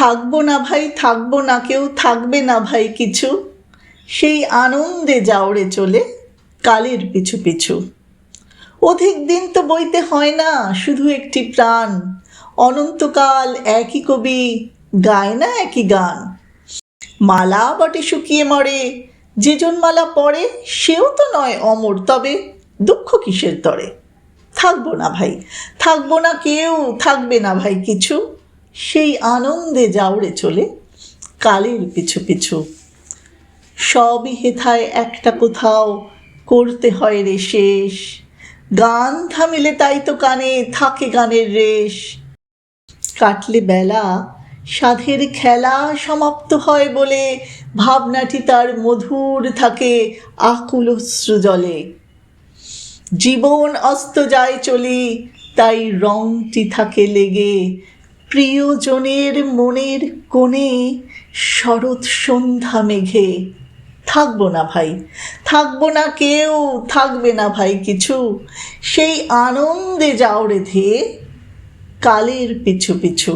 থাকবো না ভাই, থাকবো না, কেউ থাকবে না ভাই কিছু, সেই আনন্দে যাওরে চলে কালের পিছু পিছু। অধিক দিন তো বইতে হয় না, শুধু একটি প্রাণ, অনন্তকাল একই কবি গায় না একই গান। মালা বটে শুকিয়ে মরে, যেজন মালা পড়ে সেও তো নয় অমর, তবে দুঃখ কিসের তরে। থাকবো না ভাই, থাকবো না, কেউ থাকবে না ভাই কিছু, সেই আনন্দে যাওরে চলে কালের পিছু পিছু। সবই হেথায় একটা কোথাও করতে হয় রে শেষ, গান থামিলে তাই তো কানে থাকে গানের রেশ। কাটলে বেলা সাধের খেলা সমাপ্ত হয় বলে, ভাবনাটি তার মধুর থাকে আকুল অশ্রু জলে। জীবন অস্ত যায় চলি, তাই রংটি থাকে লেগে, প্রিয়জনের মনের কোণে শরৎ সন্ধ্যা মেঘে। থাকবো না ভাই, থাকবো না, কেউ থাকবে না ভাই কিছু, সেই আনন্দে যাওরে ধেয়ে কালের পিছু পিছু।